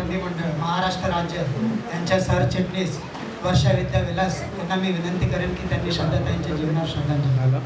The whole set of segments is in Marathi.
नशाबंदी मंडळ महाराष्ट्र राज्य यांच्या सरचिटणीस वर्षा विद्या विलास यांना मी विनंती करेन की त्यांनी श्रद्धाताईंच्या जीवनावर श्रद्धांजली द्यावी.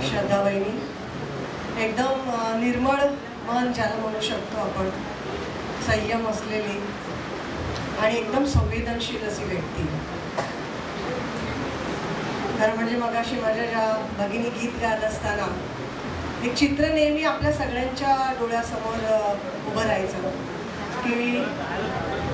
श्रद्धाबाईंनी एकदम निर्मळ मन ज्याला म्हणू शकतो आपण, संयम असलेली आणि एकदम संवेदनशील अशी व्यक्ती. खरं म्हणजे मगाशी माझ्या ज्या भगिनी गीत गात असताना एक चित्र नेहमी आपल्या सगळ्यांच्या डोळ्यासमोर उभं राहायचं की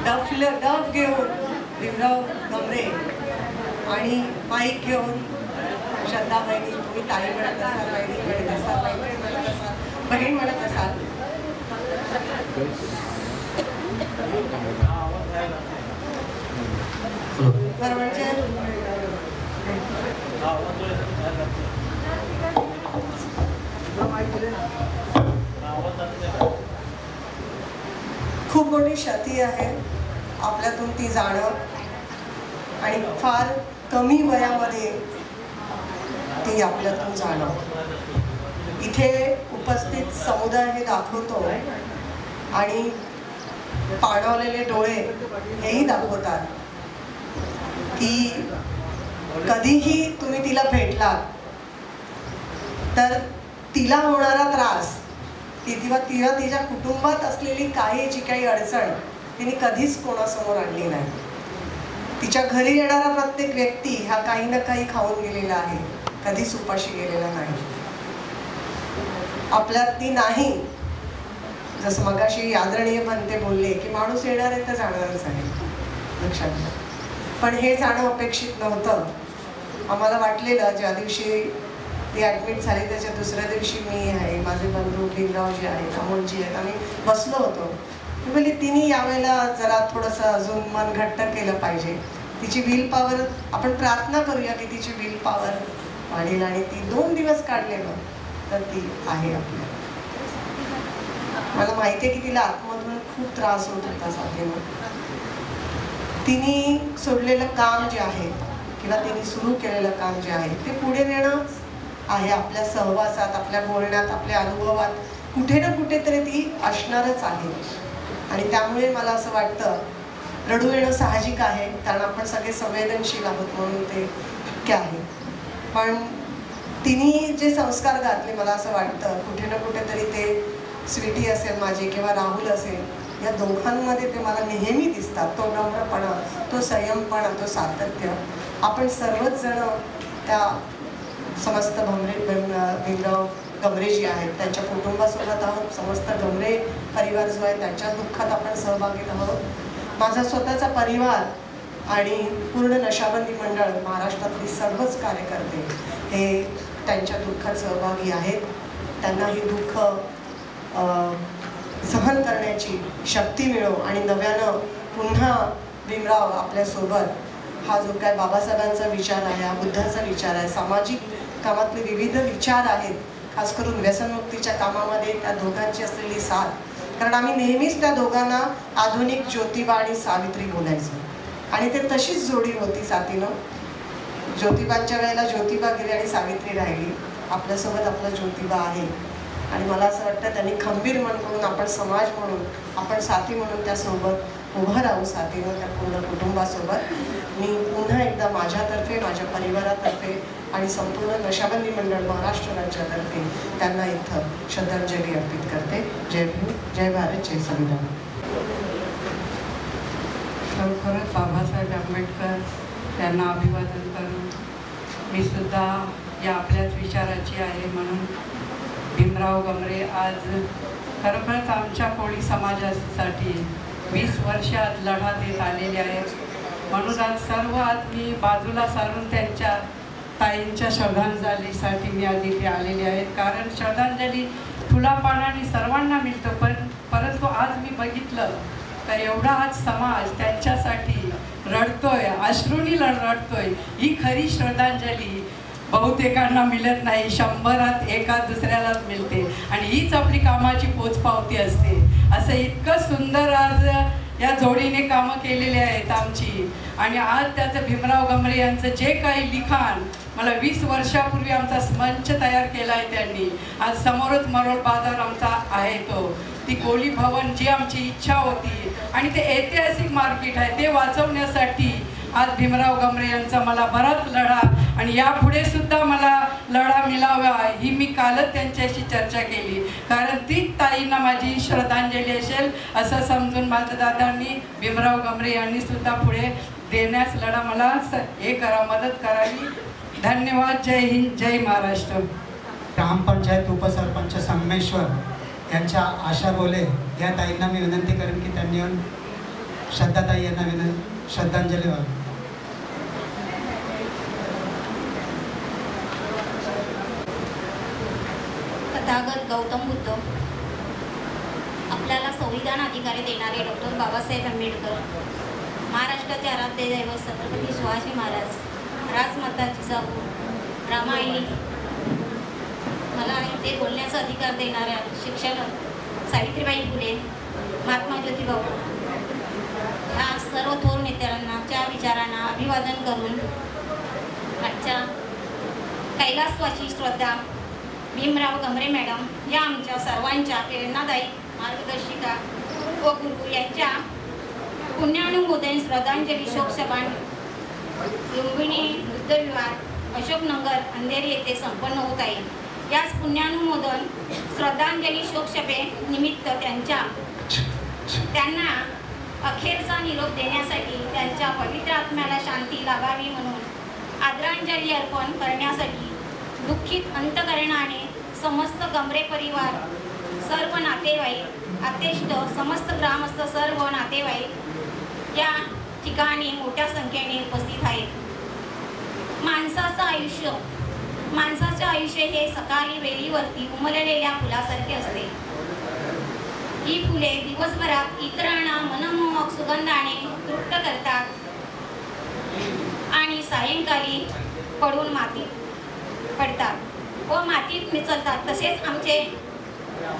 डफ घेऊन भीमराव गमरे आणि माईक घेऊन श्रद्धाबाईंनी, तुम्ही ताई म्हणत असाल, बहिणी म्हणत असाल, मैत्रीण म्हणत असाल, बहीण म्हणत असाल. बरं म्हणजे खूप मोठी क्षती आहे आपल्यातून ती जाणं आणि फार कमी वयामध्ये ती आपल्यातून जाणं. इथे उपस्थित समुदाय हे दाखवतो आणि पाणावलेले डोळे हेही दाखवतात की कधीही तुम्ही तिला भेटलात तर तिला होणारा त्रास किंवा तिच्या कुटुंबात असलेली जी काही अडचण तिने कधीच कोणासमोर आणली नाही. तिच्या घरी येणारा प्रत्येक व्यक्ती हा काही ना काही खाऊन गेलेला आहे, कधीच उपाशी गेलेला नाही. आपल्यात ती नाही, जसं मगाशी आदरणीय बनते बोलले की माणूस येणार आहे तर जाणारच आहे, लक्षात घ्या. पण हे जाणं अपेक्षित नव्हतं. आम्हाला वाटलेलं ज्या दिवशी ती ॲडमिट झाली त्याच्या दुसऱ्या दिवशी मी आहे, माझे बंधू भीमरावजी आहेत, अमोलजी आहेत, आम्ही बसलो होतो. मी बोलली तिने यावेळेला जरा थोडंसं अजून मन घट्ट केलं पाहिजे. तिची विल पॉवर, आपण प्रार्थना करूया की तिची विल पॉवर वाढेल आणि ती 2 दिवस काढलेलं तर ती आहे आपल्या. मला माहिती आहे की तिला आतमधून खूप त्रास होत होता साथीनं. तिने सोडलेलं काम जे आहे किंवा तिने सुरू केलेलं काम जे आहे ते पुढे नेणं आहे. आपल्या सहवासात, आपल्या बोलण्यात, आपल्या अनुभवात कुठे ना कुठेतरी ती असणारच आहे. आणि त्यामुळे मला असं वाटतं रडू येणं साहजिक आहे, कारण आपण सगळे संवेदनशील आहोत म्हणून ते शक्य आहे. पण तिने जे संस्कार घातले मला असं वाटतं कुठे ना कुठेतरी ते स्वीटी असेल माझी किंवा राहुल असेल, या दोघांमध्ये ते मला नेहमी दिसतात. तो नम्रपणा, तो संयमपणा, तो सातत्य. आपण सर्वच जण त्या समस्त भीमराव गमरे जी आहेत त्यांच्या कुटुंबासोबत आहोत. समस्त गमरे परिवार जो आहे त्यांच्या दुःखात आपण सहभागी आहोत. माझा स्वतःचा परिवार आणि पूर्ण नशाबंदी मंडळ, महाराष्ट्रातली सर्वच कार्यकर्ते हे त्यांच्या दुःखात सहभागी आहेत. त्यांना ही दुःख सहन करण्याची शक्ती मिळो आणि नव्यानं पुन्हा भीमराव आपल्यासोबत, हा जो काय बाबासाहेबांचा विचार आहे, हा बुद्धाचा विचार आहे, सामाजिक कामातले विविध विचार आहेत, खास करून व्यसनमुक्तीच्या कामामध्ये त्या दोघांची असलेली साथ. कारण आम्ही नेहमीच त्या दोघांना आधुनिक ज्योतिबा आणि सावित्री बोलायचो आणि ते तशीच जोडी होती साथीनं. ज्योतिबांच्या वेळेला ज्योतिबा गेली आणि सावित्री राहिली. आपल्यासोबत आपला ज्योतिबा आहे आणि मला असं वाटतं त्यांनी खंबीर मन करून आपण समाज म्हणून, आपण साथी म्हणून त्यासोबत उभं राहू, साथीनं त्या पूर्ण कुटुंबासोबत. मी पुन्हा एकदा माझ्यातर्फे, माझ्या परिवारातर्फे आणि संपूर्ण नशाबंदी मंडळ महाराष्ट्र राज्यातर्फे त्यांना इथं श्रद्धांजली अर्पित करते. जय भीम, जय भारत, जय संविधान. खरोखरच बाबासाहेब आंबेडकर यांना अभिवादन करून मी सुद्धा या आपल्याच विचाराची आहे म्हणून भीमराव गमरे आज खरोखरच आमच्या कोळी समाजासाठी 20 वर्षात लढा देत आलेले आहेत. म्हणून आज सर्व मी बाजूला सारून त्यांच्या ताईंच्या श्रद्धांजलीसाठी मी आज इथे आलेली आहे. कारण श्रद्धांजली फुलापानाने सर्वांना मिळतं, परंतु आज मी बघितलं तर एवढा आज समाज त्यांच्यासाठी रडतोय, अश्रूंनी रडतोय. ही खरी श्रद्धांजली बहुतेकांना मिळत नाही, 100त एका दुसऱ्यालाच मिळते आणि हीच आपली कामाची पोचपावती असते. असं इतकं सुंदर आज या जोडीने कामं केलेली आहेत आमची. आणि आज त्याचं भीमराव गमरे यांचं जे काही लिखाण मला 20 वर्षापूर्वी आमचा मंच तयार केला आहे त्यांनी. आज समोरच मरोळ बाजार आमचा आहे तो, ती कोली भवन जी आमची इच्छा होती आणि ते ऐतिहासिक मार्केट आहे ते वाचवण्यासाठी आज भीमराव गमरे यांचा मला बराच लढा आणि यापुढे सुद्धा मला लढा मिळावा ही मी कालच त्यांच्याशी चर्चा केली. कारण तीच ताईंना माझी श्रद्धांजली असेल असं समजून माझ्या दादांनी भीमराव गमरे यांनी सुद्धा पुढे देण्यास लढा मला हे करा, मदत करावी. धन्यवाद. जय हिंद, जय महाराष्ट्र. ग्रामपंचायत उपसरपंच संगमेश्वर यांच्या आशा बोले या ताईंना मी विनंती करेन की त्यांनी येऊन श्रद्धाताई यांना श्रद्धांजली व्हावी. तथागत गौतम बुद्ध, आपल्याला संविधान अधिकारी देणारे डॉक्टर बाबासाहेब आंबेडकर, महाराष्ट्राचे आराध्य दैवत छत्रपती शिवाजी महाराज, राजमाता जिजाऊ, रामायणी, मला इथे बोलण्याचा अधिकार देणाऱ्या शिक्षक सावित्रीबाई फुले, महात्मा ज्योतिबा ह्या सर्व थोर नेत्यांच्या विचारांना अभिवादन करून आजच्या कैलासवासी श्रद्धा भीमराव गमरे मॅडम या आमच्या सर्वांच्या प्रेरणादायी मार्गदर्शिका व गुरु यांच्या पुण्यानुमोदन श्रद्धांजली शोकसभा लुंबिनी बुद्धविहार अशोकनगर अंधेरी येथे संपन्न होत आहे. याच पुण्यानुमोदन श्रद्धांजली शोकसभेनिमित्त त्यांना अखेरचा निरोप देण्यासाठी त्यांच्या पवित्र आत्म्याला शांती लाभावी म्हणून आदरांजली अर्पण करण्यासाठी दुःखित अंतकरणाने समस्त गमरे परिवार, सर्व नातेवाईक, आतेष्ट, समस्त ग्रामस्थ, सर्व नातेवाईक या ठिकाणी मोठ्या संख्येने उपस्थित आहेत. माणसाचे आयुष्य हे सकाळी वेलीवरती उमललेल्या फुलासारखे असते. ही फुले दिवसभरात इतरांना मनमोहक सुगंधाने तृप्त करतात आणि सायंकाळी पडून मातीत पडतात व मातीत मिसळतात. तसेच आमचे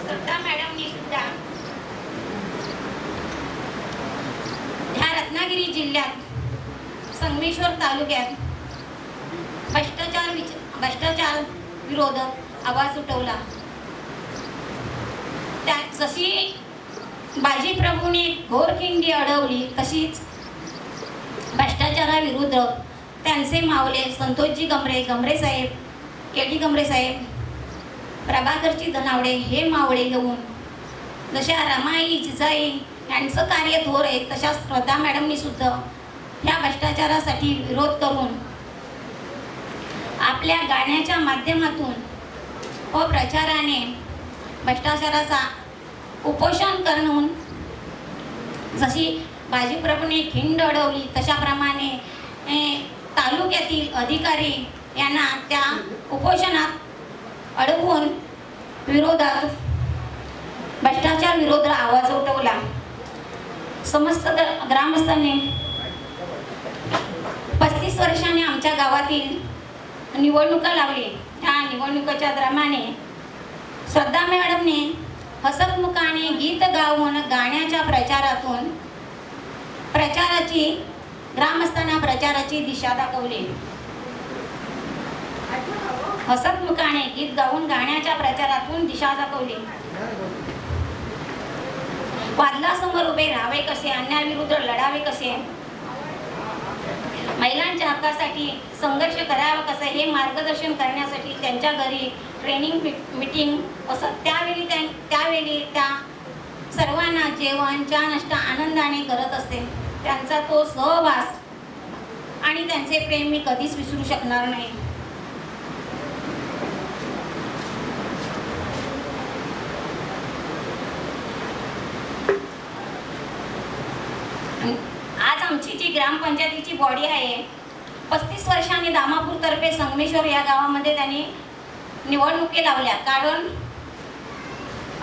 श्रद्धा मॅडमनी सुद्धा ह्या रत्नागिरी जिल्ह्यात संगमेश्वर तालुक्यात भ्रष्टाचार विरोधात आवाज उठवला. त्या जशी बाजीप्रभूने घोरखिंडी अडवली तशीच भ्रष्टाचाराविरुद्ध त्यांचे मावले संतोषजी गमरे, गमरे साहेब, केडी गमरे साहेब, प्रभाकरजी धनावडे हे मावळे घेऊन जशा रमाई जिजाई यांचं कार्य थोर आहे तशा श्रद्धा मॅडमनी सुद्धा ह्या भ्रष्टाचारासाठी विरोध करून आपल्या गाण्याच्या माध्यमातून व प्रचाराने भ्रष्टाचाराचा उपोषण करून जशी बाजीप्रभूने खिंड अडवली तशाप्रमाणे तालुक्यातील अधिकारी यांना त्या उपोषणात अडवून विरोधात भ्रष्टाचार विरोध आवाज उठवला. समस्त ग्रामस्थांनी 35 वर्षांनी आमच्या गावातील निवडणुका लावली. त्या निवडणुकीच्या दरम्यान श्रद्धा मॅडमने हसतमुखाने गीत गाऊन गाण्याच्या प्रचारातून ग्रामस्थांना प्रचाराची दिशा दाखवली. हसतमुखाने गीत गाऊन गाण्याच्या प्रचारातून दिशा दाखवली. वादळासमोर उभे राहावे कसे, अन्यायाविरुद्ध लढावे कसे, महिलांच्या हक्कासाठी संघर्ष करावा कसा हे मार्गदर्शन करण्यासाठी त्यांच्या घरी ट्रेनिंग मीटिंग असं त्यावेळी त्या सर्वांना जेवण चहा नाश्ता आनंदाने करत असते. त्यांचा तो सहवास आणि त्यांचे प्रेम मी कधीच विसरू शकणार नाही. आज आमची जी ग्रामपंचायतीची बॉडी आहे 35 वर्षांनी दामापूर तर्फे संगमेश्वर या गावामध्ये त्यांनी निवडणुकी लावल्या. कारण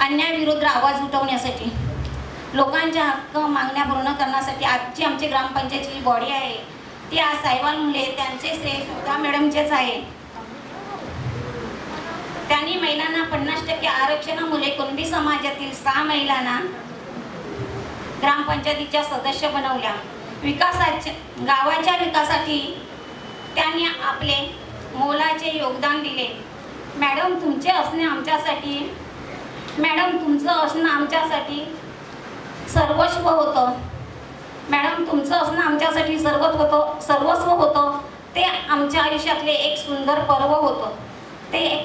अन्यायाविरुद्ध आवाज उठवण्यासाठी, लोकांच्या हक्क मागण्या पूर्ण करण्यासाठी आजची आमची ग्रामपंचायतीची बॉडी आहे ती आज साहेबांमुळे त्यांचे श्रेय श्रद्धा मॅडमचेच आहे. त्यांनी महिलांना 50% आरक्षणामुळे कुणबी समाजातील 6 महिलांना ग्रामपंचायतीच्या सदस्य बनवल्या. गावाच्या विकासासाठी त्यांनी आपले मोलाचे योगदान दिले. मॅडम तुमचे असणे आमच्यासाठी मॅडम तुमचं असणं आमच्यासाठी सर्वस्व होतं. मॅडम तुमचं असणं आमच्यासाठी सर्वस्व होतं. ते आमच्या आयुष्यातले एक सुंदर पर्व होतं.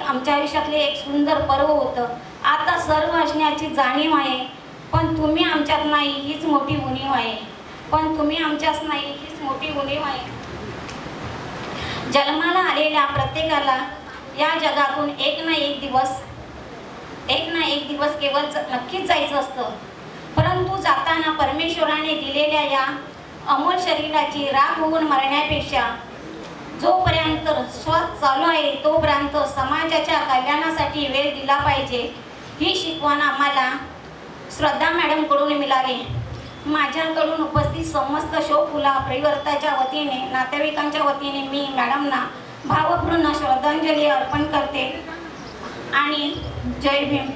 आमच्या आयुष्यातले एक सुंदर पर्व होतं. आता सर्व असण्याची जाणीव आहे, पण तुम्ही आमच्यात नाही हीच मोठी उणीव आहे. जन्माला आलेल्या प्रत्येकाला या जगातून एक ना एक दिवस केवळ नक्कीच जायचं असतं. परंतु जाताना परमेश्वराने दिलेल्या या अमोल शरीराची राख होऊन मरण्यापेक्षा जोपर्यंत श्वास चालू आहे तोपर्यंत समाजाच्या कल्याणासाठी वेळ दिला पाहिजे, ही शिकवण आम्हाला श्रद्धा मॅडमकडून मिळाली. माझ्याकडून उपस्थित समस्त शोकफुला परिवर्ताच्या वतीने नातेवाईकांच्या वतीने मी मॅडमना भावपूर्ण श्रद्धांजली अर्पण करते आणि जय भीम.